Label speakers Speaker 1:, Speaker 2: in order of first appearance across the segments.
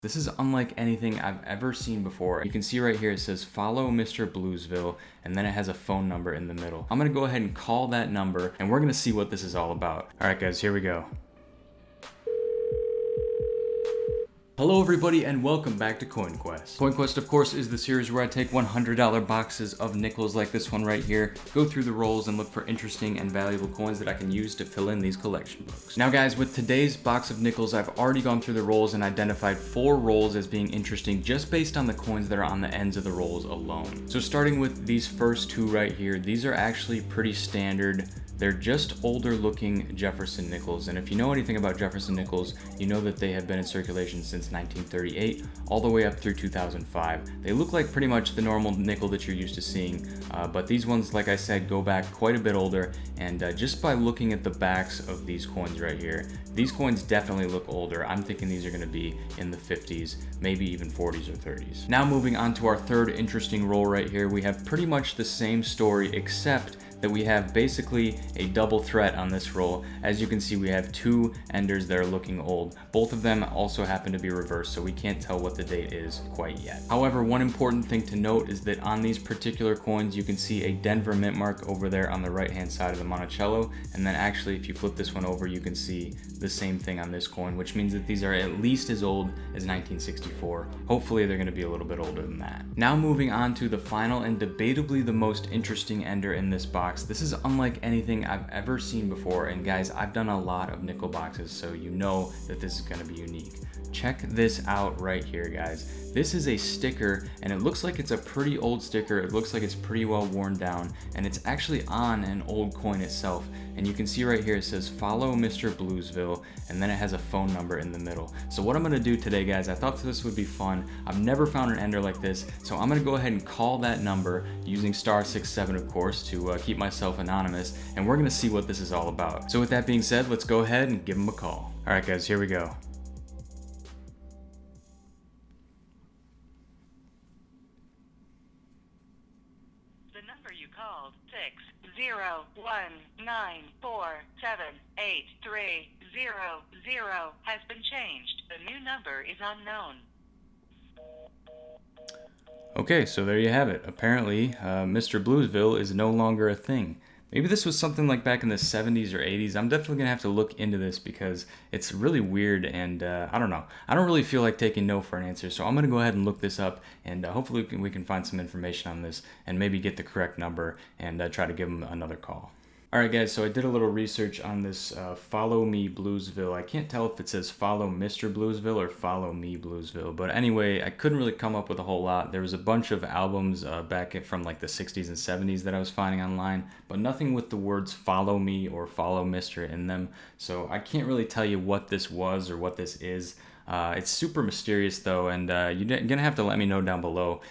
Speaker 1: This is unlike anything I've ever seen before. You can see right here it says follow Mr. Bluesville, and then it has a phone number in the middle. I'm gonna go ahead and call that number and we're gonna see what this is all about. All right guys, here we go. Hello everybody and welcome back to Coin Quest. Coin Quest of course is the series where I take $100 boxes of nickels like this one right here, go through the rolls and look for interesting and valuable coins that I can use to fill in these collection books. Now guys, with today's box of nickels, I've already gone through the rolls and identified 4 rolls as being interesting just based on the coins that are on the ends of the rolls alone. So starting with these first 2 right here, these are actually pretty standard. They're just older looking Jefferson nickels, and if you know anything about Jefferson nickels, you know that they have been in circulation since 1938 all the way up through 2005. They look like pretty much the normal nickel that you're used to seeing, but these ones, like I said, go back quite a bit older, and just by looking at the backs of these coins right here, these coins definitely look older. I'm thinking these are going to be in the 50s, maybe even 40s or 30s. Now moving on to our third interesting roll right here, we have pretty much the same story except that we have basically a double threat on this roll. As you can see, we have 2 enders that are looking old. Both of them also happen to be reversed, so we can't tell what the date is quite yet. However, one important thing to note is that on these particular coins, you can see a Denver mint mark over there on the right hand side of the Monticello, and then actually if you flip this one over, you can see the same thing on this coin, which means that these are at least as old as 1964. Hopefully they're going to be a little bit older than that. Now moving on to the final and debatably the most interesting ender in this box. This is unlike anything I've ever seen before, and guys, I've done a lot of nickel boxes, so you know that this is going to be unique. Check this out right here, guys. This is a sticker, and it looks like it's a pretty old sticker. It looks like it's pretty well worn down, and it's actually on an old coin itself. And you can see right here it says follow Mr. Bluesville, and then it has a phone number in the middle. So what I'm going to do today, guys, I thought this would be fun. I've never found an ender like this, so I'm going to go ahead and call that number using *67, of course, to keep myself anonymous, and we're going to see what this is all about. So with that being said, let's go ahead and give him a call. All right, guys, here we go.
Speaker 2: The number you called, 60194783000, has been changed. The new number is unknown.
Speaker 1: Okay, so there you have it. Apparently, Mr. Bluesville is no longer a thing. Maybe this was something like back in the 70s or 80s. I'm definitely going to have to look into this because it's really weird, and I don't know. I don't really feel like taking no for an answer, so I'm going to go ahead and look this up, and hopefully we can find some information on this and maybe get the correct number and try to give him another call. Alright guys, so I did a little research on this Follow Me Bluesville. I can't tell if it says Follow Mr. Bluesville or Follow Me Bluesville, but anyway, I couldn't really come up with a whole lot. There was a bunch of albums back from like the 60s and 70s that I was finding online, but nothing with the words Follow Me or Follow Mr. in them, so I can't really tell you what this was or what this is. It's super mysterious though, and you're gonna have to let me know down below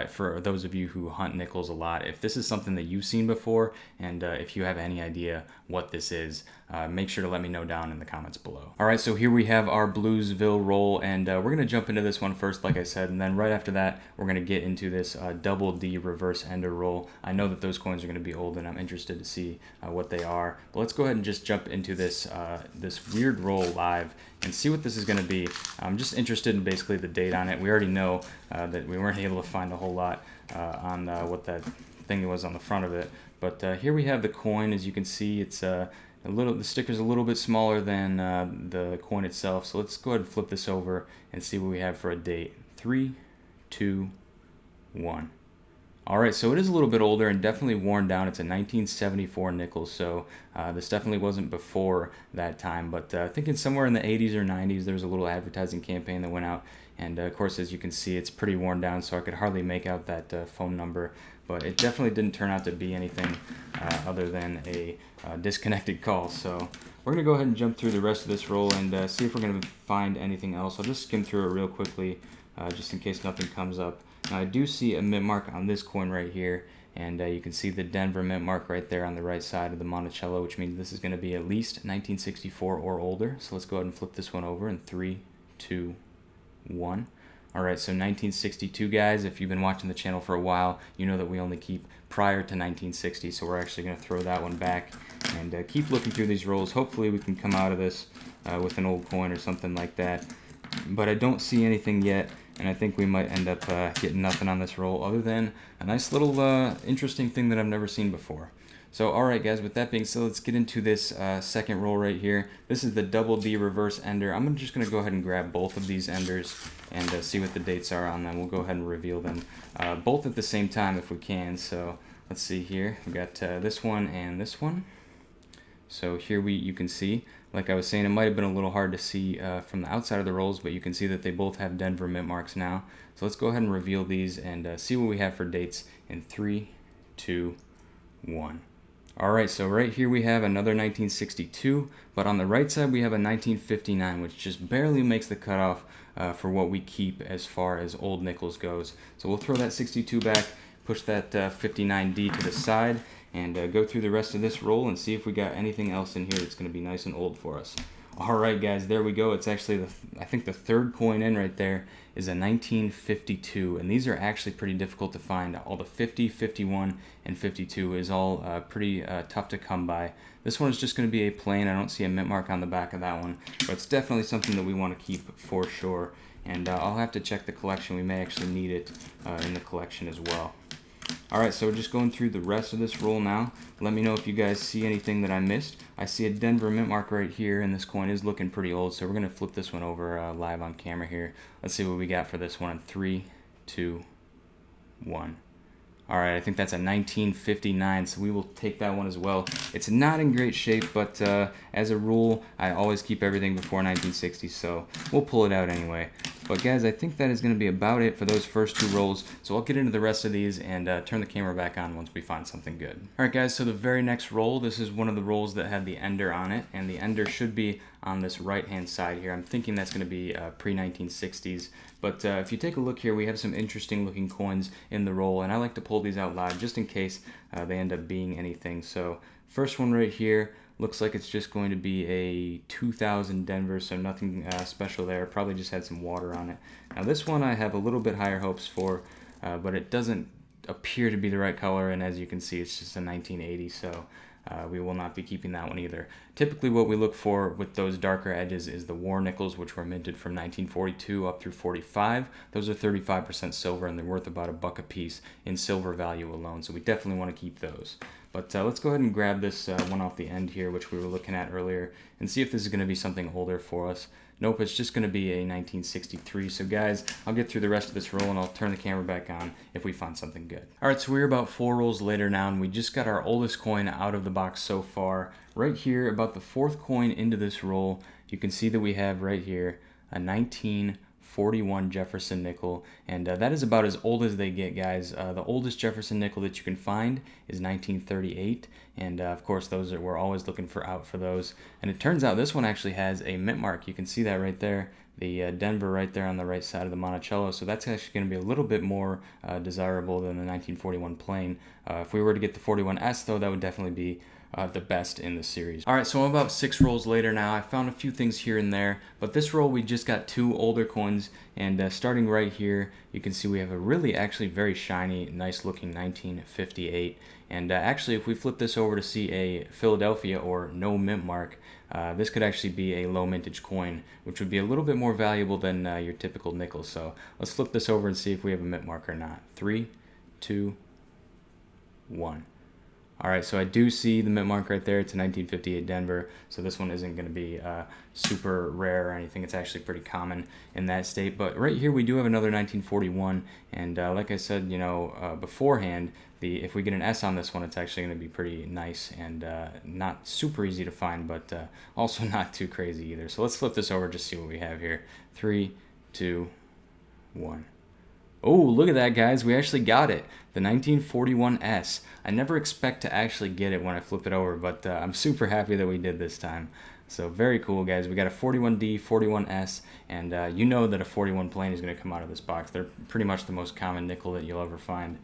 Speaker 1: for those of you who hunt nickels a lot if this is something that you've seen before, and if you have any idea what this is, make sure to let me know down in the comments below. Alright, so here we have our Bluesville roll, and we're gonna jump into this one first like I said, and then right after that we're gonna get into this double D reverse ender roll. I know that those coins are gonna be old and I'm interested to see what they are, but let's go ahead and just jump into this this weird roll live and see what this is going to be. I'm just interested in basically the date on it. We already know that we weren't able to find a whole lot on what that thing was on the front of it. But here we have the coin. As you can see, it's the sticker's a little bit smaller than the coin itself. So let's go ahead and flip this over and see what we have for a date. 3, 2, 1. Alright, so it is a little bit older and definitely worn down. It's a 1974 nickel, so this definitely wasn't before that time, but I think somewhere in the 80s or 90s there was a little advertising campaign that went out, and of course, as you can see, it's pretty worn down, so I could hardly make out that phone number, but it definitely didn't turn out to be anything other than a disconnected call. So we're going to go ahead and jump through the rest of this roll and see if we're going to find anything else. I'll just skim through it real quickly just in case nothing comes up. Now I do see a mint mark on this coin right here, and you can see the Denver mint mark right there on the right side of the Monticello, which means this is going to be at least 1964 or older. So let's go ahead and flip this one over in 3, 2, 1. Alright, so 1962, guys. If you've been watching the channel for a while, you know that we only keep prior to 1960, so we're actually going to throw that one back and keep looking through these rolls. Hopefully we can come out of this with an old coin or something like that. but I don't see anything yet, and I think we might end up getting nothing on this roll other than a nice little interesting thing that I've never seen before. So alright guys, with that being said, let's get into this second roll right here. This is the double D reverse ender. I'm just going to go ahead and grab both of these enders and see what the dates are on them. We'll go ahead and reveal them both at the same time if we can. So let's see here. We got this one and this one. So here you can see, like I was saying, it might have been a little hard to see from the outside of the rolls, but you can see that they both have Denver mint marks now. So let's go ahead and reveal these and see what we have for dates in 3, 2, 1. Alright, so right here we have another 1962, but on the right side we have a 1959, which just barely makes the cutoff for what we keep as far as old nickels goes. So we'll throw that 62 back, push that 59D to the side, and go through the rest of this roll and see if we got anything else in here that's going to be nice and old for us. Alright guys, there we go. It's actually, I think the third coin in right there is a 1952, and these are actually pretty difficult to find. All the 50, 51, and 52 is all pretty tough to come by. This one is just going to be a plain. I don't see a mint mark on the back of that one, but it's definitely something that we want to keep for sure. And I'll have to check the collection. We may actually need it in the collection as well. Alright, so we're just going through the rest of this roll now. Let me know if you guys see anything that I missed. I see a Denver mint mark right here, and this coin is looking pretty old, so we're going to flip this one over live on camera here. Let's see what we got for this one in 3, 2, 1. Alright, I think that's a 1959, so we will take that one as well. It's not in great shape, but as a rule, I always keep everything before 1960, so we'll pull it out anyway. But guys, I think that is going to be about it for those first two rolls, so I'll get into the rest of these and turn the camera back on once we find something good. Alright guys, so the very next roll, this is one of the rolls that had the ender on it, and the ender should be on this right-hand side here. I'm thinking that's going to be pre-1960s. But if you take a look here, we have some interesting looking coins in the roll, and I like to pull these out loud just in case they end up being anything. So first one right here looks like it's just going to be a 2000 Denver, so nothing special there. Probably just had some water on it. Now this one I have a little bit higher hopes for, but it doesn't appear to be the right color, and as you can see, it's just a 1980, so we will not be keeping that one either. Typically what we look for with those darker edges is the war nickels, which were minted from 1942 up through 45. Those are 35% silver, and they're worth about $1 a piece in silver value alone, so we definitely want to keep those. But let's go ahead and grab this one off the end here, which we were looking at earlier, and see if this is going to be something older for us. Nope, it's just going to be a 1963. So guys, I'll get through the rest of this roll and I'll turn the camera back on if we find something good. Alright, so we're about 4 rolls later now, and we just got our oldest coin out of the box so far. Right here, about the 4th coin into this roll, you can see that we have right here a 1941 Jefferson nickel, and that is about as old as they get, guys. The oldest Jefferson nickel that you can find is 1938, and of course those we're always looking out for those. And it turns out this one actually has a mint mark. You can see that right there, the Denver right there on the right side of the Monticello, so that's actually going to be a little bit more desirable than the 1941 plain. If we were to get the 41S though, that would definitely be the best in the series. Alright, so I'm about 6 rolls later now. I found a few things here and there, but this roll we just got 2 older coins, and starting right here, you can see we have a really actually very shiny, nice looking 1958. And actually, if we flip this over to see a Philadelphia or no mint mark, this could actually be a low mintage coin, which would be a little bit more valuable than your typical nickel. So let's flip this over and see if we have a mint mark or not. 3, 2, 1. Alright, so I do see the mint mark right there. It's a 1958 Denver, so this one isn't going to be super rare or anything. It's actually pretty common in that state. But right here we do have another 1941, and like I said, you know, beforehand, if we get an S on this one, it's actually going to be pretty nice and not super easy to find, but also not too crazy either. So let's flip this over just see what we have here. 3, 2, 1. Oh, look at that, guys. We actually got it. The 1941S. I never expect to actually get it when I flip it over, but I'm super happy that we did this time. So very cool, guys. We got a 41D, 41S, and you know that a 41 plain is going to come out of this box. They're pretty much the most common nickel that you'll ever find.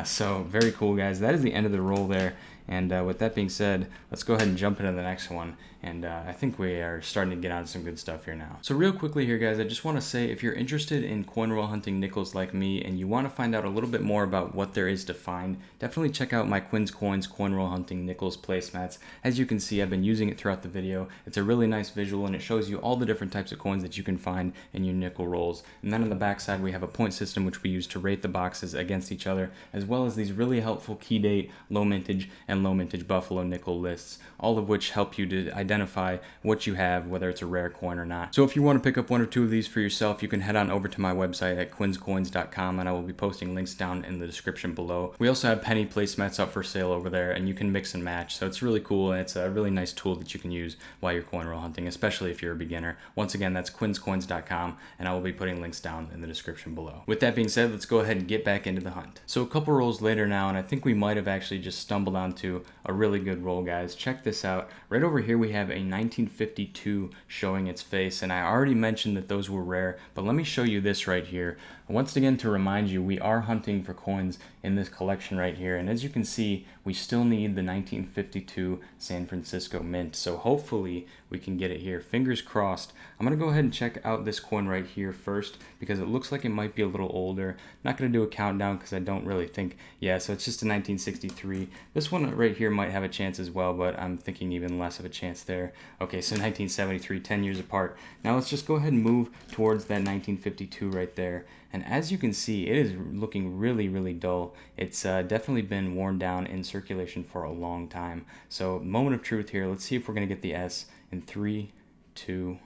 Speaker 1: So very cool, guys. That is the end of the roll there. And with that being said, let's go ahead and jump into the next one and I think we are starting to get on some good stuff here now. So real quickly here, guys, I just want to say if you're interested in coin roll hunting nickels like me and you want to find out a little bit more about what there is to find, definitely check out my Quin Coins coin roll hunting nickels placemats. As you can see, I've been using it throughout the video. It's a really nice visual and it shows you all the different types of coins that you can find in your nickel rolls. And then on the back side we have a point system which we use to rate the boxes against each other, as well as these really helpful key date, low mintage, and low mintage buffalo nickel lists, all of which help you to identify what you have, whether it's a rare coin or not. So if you want to pick up one or two of these for yourself, you can head on over to my website at quinscoins.com, and I will be posting links down in the description below. We also have penny placemats up for sale over there, and you can mix and match, so it's really cool, and it's a really nice tool that you can use while you're coin roll hunting, especially if you're a beginner. Once again, that's quinscoins.com, and I will be putting links down in the description below. With that being said, let's go ahead and get back into the hunt. So a couple rolls later now, and I think we might have actually just stumbled onto a really good roll, guys. Check this out. Right over here we have a 1952 showing its face, and I already mentioned that those were rare, but let me show you this right here. Once again, to remind you, we are hunting for coins in this collection right here, and as you can see, we still need the 1952 San Francisco Mint, so hopefully we can get it here. Fingers crossed. I'm going to go ahead and check out this coin right here first, because it looks like it might be a little older. Not going to do a countdown because I don't really think, yeah, so it's just a 1963. This one right here might have a chance as well, but I'm thinking even less of a chance there. Okay, so 1973, 10 years apart. Now let's just go ahead and move towards that 1952 right there. And as you can see, it is looking really, really dull. It's definitely been worn down in circulation for a long time. So moment of truth here. Let's see if we're going to get the S in 3, 2,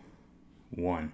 Speaker 1: 1.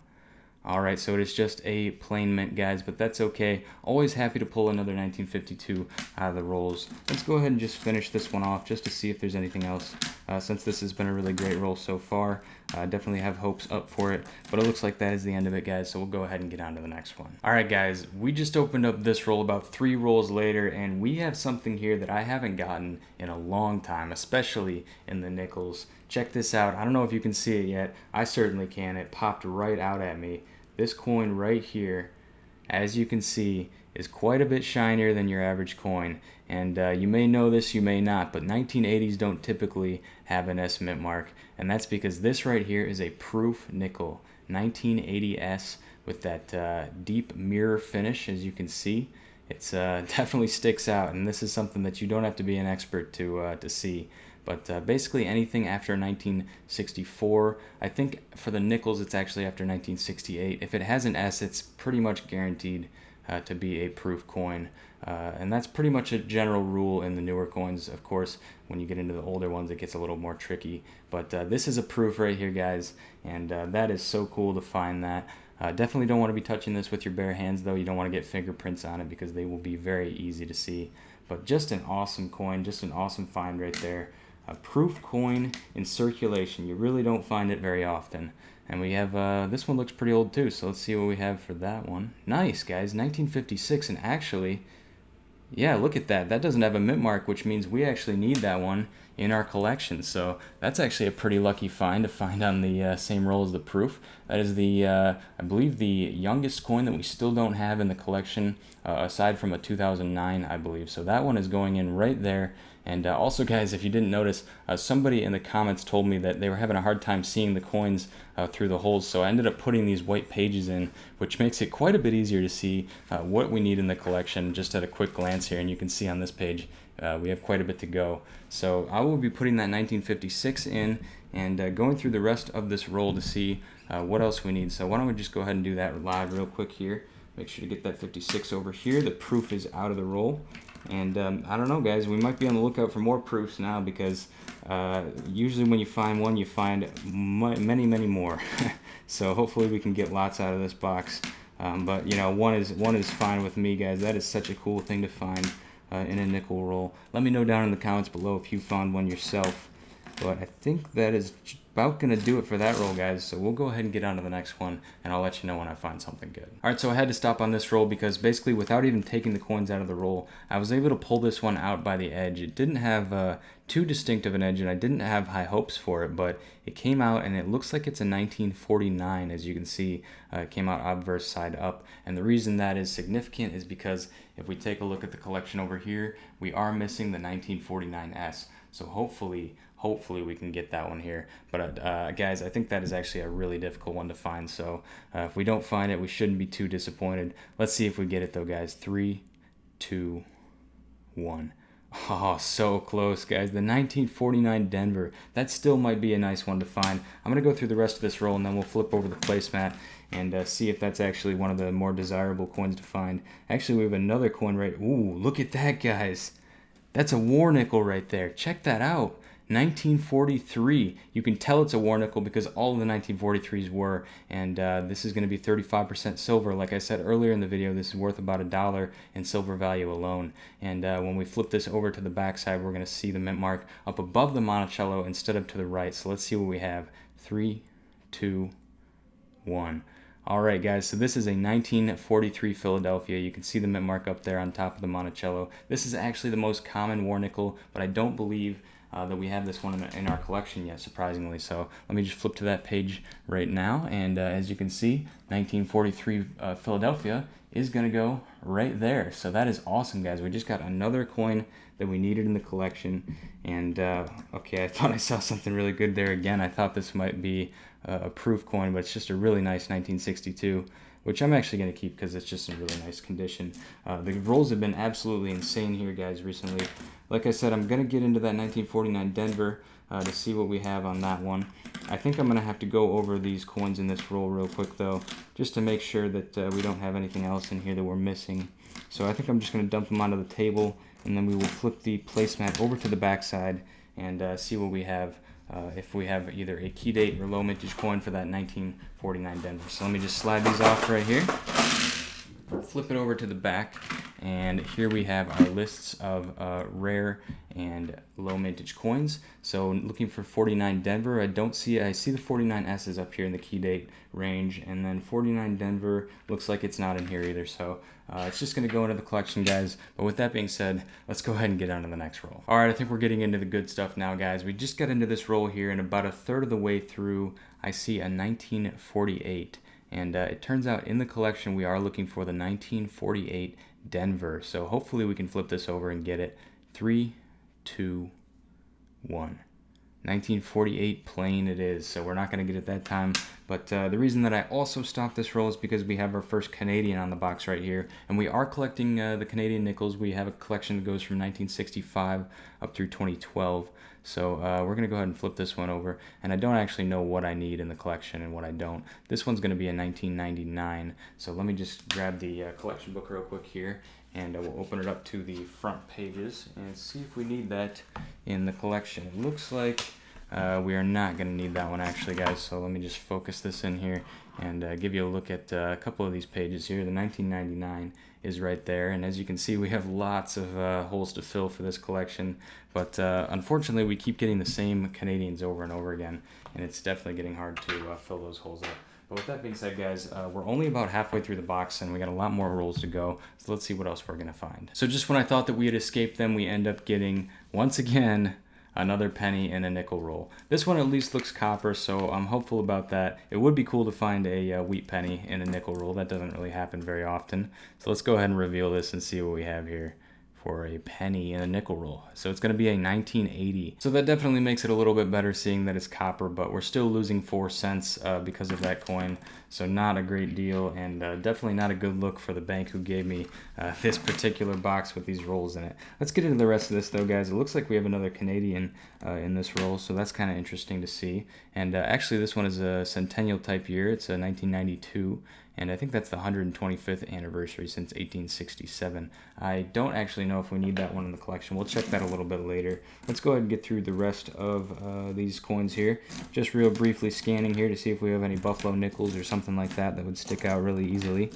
Speaker 1: Alright, so it is just a plain mint, guys, but that's okay. Always happy to pull another 1952 out of the rolls. Let's go ahead and just finish this one off just to see if there's anything else. Since this has been a really great roll so far, definitely have hopes up for it, but it looks like that is the end of it, guys, so we'll go ahead and get on to the next one. Alright, guys, we just opened up this roll about 3 rolls later, and we have something here that I haven't gotten in a long time, especially in the nickels. Check this out. I don't know if you can see it yet. I certainly can. It popped right out at me. This coin right here, as you can see, is quite a bit shinier than your average coin. And you may know this, you may not, but 1980s don't typically have an S mint mark. And that's because this right here is a proof nickel, 1980S, with that deep mirror finish, as you can see. It's definitely sticks out, and this is something that you don't have to be an expert to see. But basically anything after 1964, I think for the nickels it's actually after 1968. If it has an S, it's pretty much guaranteed to be a proof coin. And that's pretty much a general rule in the newer coins. Of course, when you get into the older ones, it gets a little more tricky. But this is a proof right here, guys, and that is so cool to find that. Definitely don't want to be touching this with your bare hands, though. You don't want to get fingerprints on it because they will be very easy to see. But just an awesome coin, just an awesome find right there. A proof coin in circulation. You really don't find it very often. And we have, this one looks pretty old too, so let's see what we have for that one. Nice, guys, 1956, and actually, yeah, look at that. That doesn't have a mint mark, which means we actually need that one in our collection. So that's actually a pretty lucky find to find on the same roll as the proof. That is the, I believe, the youngest coin that we still don't have in the collection, aside from a 2009, I believe. So that one is going in right there. And also, guys, if you didn't notice, somebody in the comments told me that they were having a hard time seeing the coins through the holes, so I ended up putting these white pages in, which makes it quite a bit easier to see what we need in the collection just at a quick glance here. And you can see on this page we have quite a bit to go. So I will be putting that 1956 in and going through the rest of this roll to see what else we need. So why don't we just go ahead and do that live real quick here. Make sure to get that 56 over here. The proof is out of the roll. And I don't know, guys, we might be on the lookout for more proofs now, because usually when you find one, you find many, many more. So hopefully we can get lots out of this box. But you know, one is fine with me, guys. That is such a cool thing to find in a nickel roll. Let me know down in the comments below if you found one yourself. But I think that is about going to do it for that roll, guys. So we'll go ahead and get on to the next one, and I'll let you know when I find something good. All right, so I had to stop on this roll because basically without even taking the coins out of the roll, I was able to pull this one out by the edge. It didn't have too distinct of an edge, and I didn't have high hopes for it, but it came out, and it looks like it's a 1949, as you can see. It came out obverse side up, and the reason that is significant is because if we take a look at the collection over here, we are missing the 1949S. So hopefully hopefully we can get that one here. But guys, I think that is actually a really difficult one to find. So if we don't find it, we shouldn't be too disappointed. Let's see if we get it though, guys. 3, 2, 1. Oh, so close, guys. The 1949 Denver. That still might be a nice one to find. I'm going to go through the rest of this roll, and then we'll flip over the placemat and see if that's actually one of the more desirable coins to find. Actually, we have another coin right... Ooh, look at that, guys. That's a war nickel right there. Check that out. 1943. You can tell it's a war nickel because all of the 1943s were, and this is going to be 35% silver. Like I said earlier in the video, this is worth about $1 in silver value alone. And when we flip this over to the backside, we're going to see the mint mark up above the Monticello instead of to the right. So let's see what we have. 3, 2, 1. All right, guys, so this is a 1943 Philadelphia. You can see the mint mark up there on top of the Monticello. This is actually the most common war nickel, but I don't believe that we have this one in our collection yet, surprisingly. So let me just flip to that page right now, and as you can see, 1943 Philadelphia is going to go right there. So that is awesome, guys. We just got another coin that we needed in the collection, and okay, I thought I saw something really good there again. I thought this might be a proof coin, but it's just a really nice 1962, which I'm actually going to keep because it's just in really nice condition. The rolls have been absolutely insane here, guys, recently. Like I said, I'm going to get into that 1949 Denver to see what we have on that one. I think I'm going to have to go over these coins in this roll real quick, though, just to make sure that we don't have anything else in here that we're missing. So I think I'm just going to dump them onto the table, and then we will flip the placemat over to the backside and see what we have. If we have either a key date or low mintage coin for that 1949 Denver. So let me just slide these off right here, flip it over to the back, and here we have our lists of rare and low mintage coins. So looking for 49 Denver, I see the 49 S's up here in the key date range, and then 49 Denver looks like it's not in here either. So it's just going to go into the collection, guys. But with that being said, let's go ahead and get on to the next roll. All right, I think we're getting into the good stuff now, guys. We just got into this roll here, and about a third of the way through, I see a 1948. And it turns out in the collection, we are looking for the 1948 Denver. So hopefully we can flip this over and get it. 3, 2, 1. 1948 plain it is, so we're not going to get it that time. But the reason that I also stopped this roll is because we have our first Canadian on the box right here, and we are collecting the Canadian nickels. We have a collection that goes from 1965 up through 2012. So we're going to go ahead and flip this one over, and I don't actually know what I need in the collection and what I don't. This one's going to be a 1999, so let me just grab the collection book real quick here, and we'll open it up to the front pages and see if we need that in the collection. It looks like we are not going to need that one actually, guys, so let me just focus this in here and give you a look at a couple of these pages here. The 1999 is right there, and as you can see, we have lots of holes to fill for this collection, but unfortunately we keep getting the same Canadians over and over again, and it's definitely getting hard to fill those holes up. But with that being said, guys, we're only about halfway through the box, and we got a lot more rolls to go, so let's see what else we're going to find. So just when I thought that we had escaped them, we end up getting, once again, another penny and a nickel roll. This one at least looks copper, so I'm hopeful about that. It would be cool to find a wheat penny in a nickel roll. That doesn't really happen very often. So let's go ahead and reveal this and see what we have here for a penny and a nickel roll. So it's going to be a 1980. So that definitely makes it a little bit better seeing that it's copper, but we're still losing 4 cents because of that coin. So not a great deal, and definitely not a good look for the bank who gave me this particular box with these rolls in it. Let's get into the rest of this though, guys. It looks like we have another Canadian in this roll, so that's kind of interesting to see. And actually this one is a centennial type year. It's a 1992. And I think that's the 125th anniversary since 1867. I don't actually know if we need that one in the collection. We'll check that a little bit later. Let's go ahead and get through the rest of these coins here. Just real briefly scanning here to see if we have any Buffalo nickels or something like that that would stick out really easily.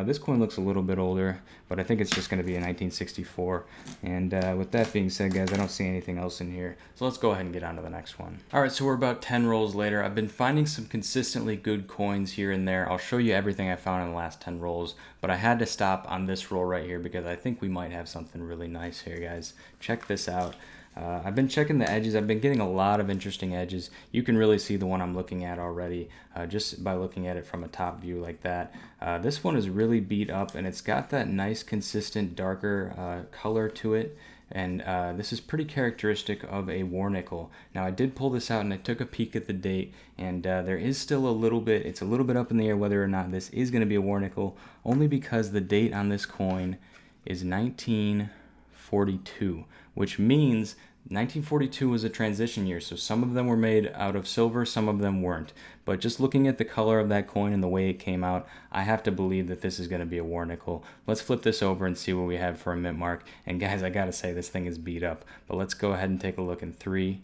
Speaker 1: This coin looks a little bit older, but I think it's just going to be a 1964. And with that being said, guys, I don't see anything else in here. So let's go ahead and get on to the next one. All right, so we're about 10 rolls later. I've been finding some consistently good coins here and there. I'll show you everything I found in the last 10 rolls, but I had to stop on this roll right here because I think we might have something really nice here, guys. Check this out. I've been checking the edges. I've been getting a lot of interesting edges. You can really see the one I'm looking at already just by looking at it from a top view like that. This one is really beat up, and it's got that nice consistent darker color to it. and this is pretty characteristic of a war nickel. Now I did pull this out and I took a peek at the date, and there is still a little bit, it's a little bit up in the air whether or not this is going to be a war nickel, only because the date on this coin is 1942, which means 1942 was a transition year, so some of them were made out of silver, some of them weren't. But just looking at the color of that coin and the way it came out, I have to believe that this is going to be a war nickel. Let's flip this over and see what we have for a mint mark. And guys, I gotta say, this thing is beat up. But let's go ahead and take a look in 3,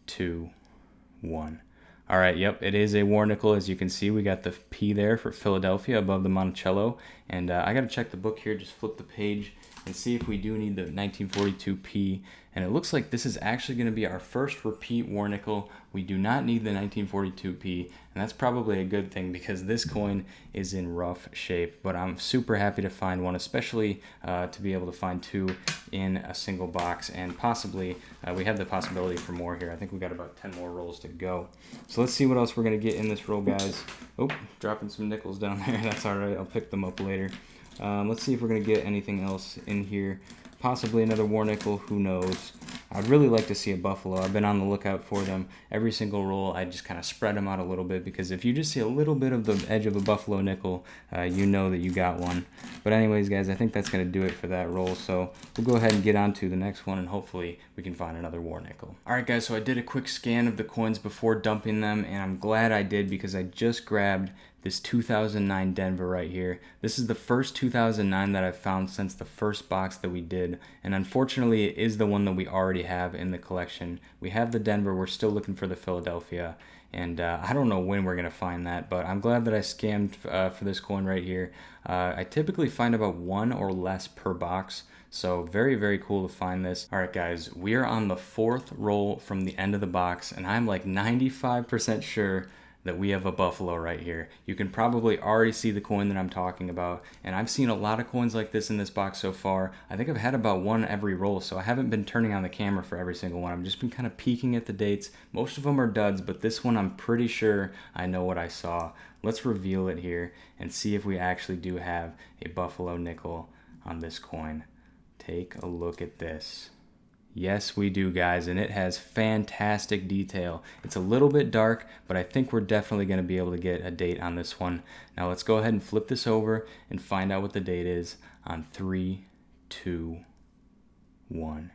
Speaker 1: 2, 1. All right, yep, it is a war nickel. As you can see, we got the P there for Philadelphia above the Monticello. And I got to check the book here, just flip the page and see if we do need the 1942 P. And it looks like this is actually going to be our first repeat war nickel. We do not need the 1942 P, and that's probably a good thing because this coin is in rough shape. But I'm super happy to find one, especially to be able to find two in a single box, and possibly we have the possibility for more here. I think we got about 10 more rolls to go. So let's see what else we're going to get in this roll, guys. Oh, dropping some nickels down there. That's all right. I'll pick them up later. Let's see if we're going to get anything else in here. Possibly another war nickel, who knows. I'd really like to see a buffalo. I've been on the lookout for them. Every single roll, I just kind of spread them out a little bit, because if you just see a little bit of the edge of a buffalo nickel, you know that you got one. But anyways, guys, I think that's going to do it for that roll. So we'll go ahead and get on to the next one, and hopefully we can find another war nickel. All right, guys, so I did a quick scan of the coins before dumping them, and I'm glad I did, because I just grabbed this 2009 Denver right here. This is the first 2009 that I've found since the first box that we did, and unfortunately it is the one that we already have in the collection. We have the Denver, we're still looking for the Philadelphia, and I don't know when we're gonna find that, but I'm glad that I scammed for this coin right here. I typically find about one or less per box, so very, very cool to find this. All right, guys, we are on the fourth roll from the end of the box, and I'm like 95% sure that we have a buffalo right here. You can probably already see the coin that I'm talking about, and I've seen a lot of coins like this in this box so far. I think I've had about one every roll, so I haven't been turning on the camera for every single one. I've just been kind of peeking at the dates. Most of them are duds, but this one I'm pretty sure I know what I saw. Let's reveal it here and see if we actually do have a buffalo nickel on this coin. Take a look at this. Yes, we do, guys, and it has fantastic detail. It's a little bit dark, but I think we're definitely going to be able to get a date on this one. Now let's go ahead and flip this over and find out what the date is on 3, 2, 1.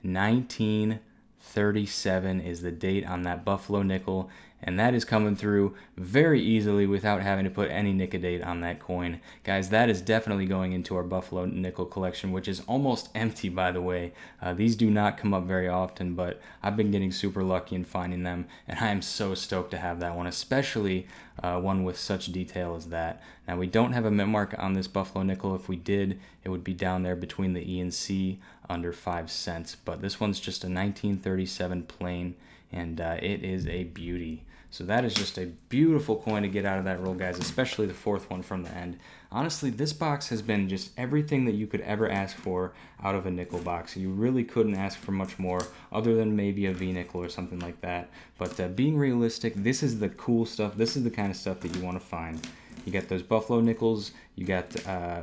Speaker 1: 1937 is the date on that buffalo nickel, and that is coming through very easily without having to put any nickel date on that coin. Guys, that is definitely going into our buffalo nickel collection, which is almost empty, by the way. These do not come up very often, but I've been getting super lucky in finding them, and I am so stoked to have that one, especially one with such detail as that. Now, we don't have a mint mark on this buffalo nickel. If we did, it would be down there between the E and C under 5 cents, but this one's just a 1937 plain, and it is a beauty. So that is just a beautiful coin to get out of that roll, guys, especially the fourth one from the end. Honestly, this box has been just everything that you could ever ask for out of a nickel box. You really couldn't ask for much more other than maybe a V-nickel or something like that. But being realistic, this is the cool stuff. This is the kind of stuff that you want to find. You got those buffalo nickels. You got,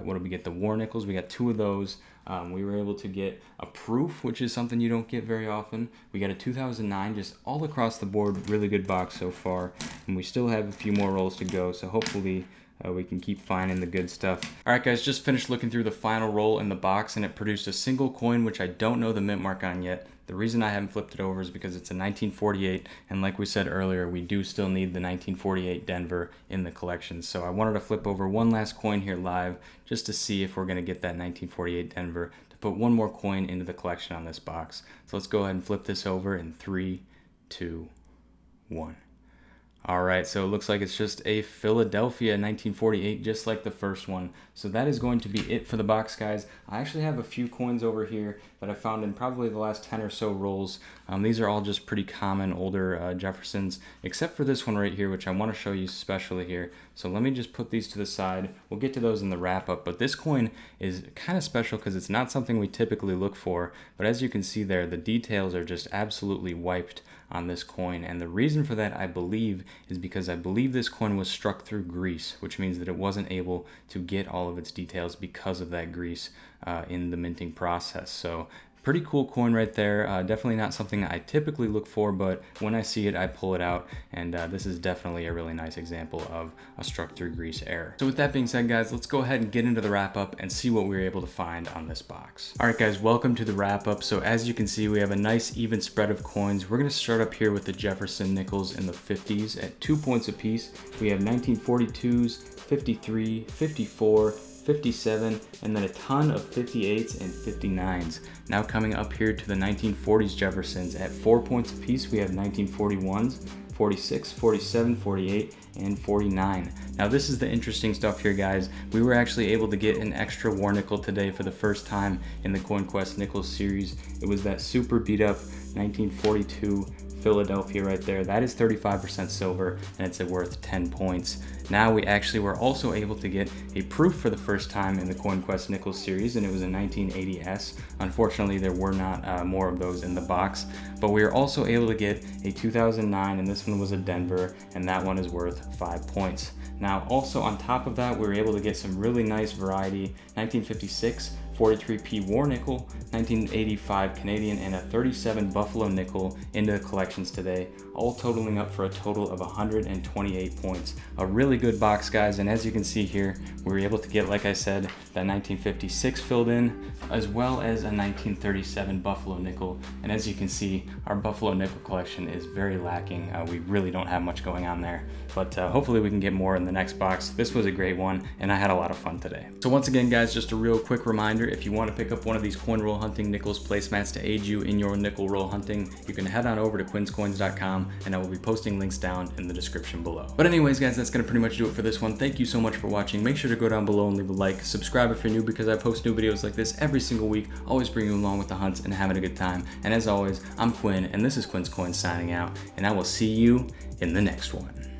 Speaker 1: what did we get? The war nickels. We got 2 of those. We were able to get a proof, which is something you don't get very often. We got a 2009, just all across the board, really good box so far. And we still have a few more rolls to go, so hopefully we can keep finding the good stuff. Alright, guys, just finished looking through the final roll in the box, and it produced a single coin, which I don't know the mint mark on yet. The reason I haven't flipped it over is because it's a 1948, and like we said earlier, we do still need the 1948 Denver in the collection. So I wanted to flip over one last coin here live just to see if we're going to get that 1948 Denver to put one more coin into the collection on this box. So let's go ahead and flip this over in 3, 2, 1. Alright, so it looks like it's just a Philadelphia 1948, just like the first one. So that is going to be it for the box, guys. I actually have a few coins over here that I found in probably the last 10 or so rolls. These are all just pretty common older Jeffersons, except for this one right here, which I want to show you especially here. So let me just put these to the side. We'll get to those in the wrap-up, but this coin is kind of special because it's not something we typically look for, but as you can see there, the details are just absolutely wiped on this coin, and the reason for that, I believe, is because I believe this coin was struck through grease, which means that it wasn't able to get all of its details because of that grease in the minting process. So Pretty cool coin right there. Definitely not something I typically look for, but when I see it, I pull it out, and this is definitely a really nice example of a struck through grease error. So with that being said, guys, let's go ahead and get into the wrap up and see what we were able to find on this box. All right, guys, welcome to the wrap up. So as you can see, we have a nice even spread of coins. We're gonna start up here with the Jefferson nickels in the 50s at 2 points apiece. We have 1942s, 53, 54, 57, and then a ton of 58s and 59s. Now coming up here to the 1940s Jeffersons at 4 points apiece, we have 1941s, 46, 47, 48, and 49. Now this is the interesting stuff here, guys. We were actually able to get an extra war nickel today for the first time in the Coin Quest Nickels series. It was that super beat up 1942 Philadelphia right there. That is 35% silver, and it's worth 10 points. Now we actually were also able to get a proof for the first time in the Coin Quest Nickels series, and it was a 1980S. Unfortunately, there were not more of those in the box, but we were also able to get a 2009, and this one was a Denver, and that one is worth 5 points. Now also on top of that, we were able to get some really nice variety 1956 43p war nickel, 1985 Canadian, and a 37 Buffalo nickel into the collections today, all totaling up for a total of 128 points. A really good box, guys, and as you can see here, we were able to get, like I said, that 1956 filled in, as well as a 1937 Buffalo nickel. And as you can see, our Buffalo nickel collection is very lacking. We really don't have much going on there, but hopefully we can get more in the next box. This was a great one, and I had a lot of fun today. So once again, guys, just a real quick reminder, if you want to pick up one of these coin roll hunting nickels placemats to aid you in your nickel roll hunting, you can head on over to quinscoins.com, and I will be posting links down in the description below. But anyways, guys, that's gonna pretty much do it for this one. Thank you so much for watching. Make sure to go down below and leave a like. Subscribe if you're new, because I post new videos like this every single week, always bring you along with the hunts and having a good time. And as always, I'm Quinn, and this is Quin's Coins signing out, and I will see you in the next one.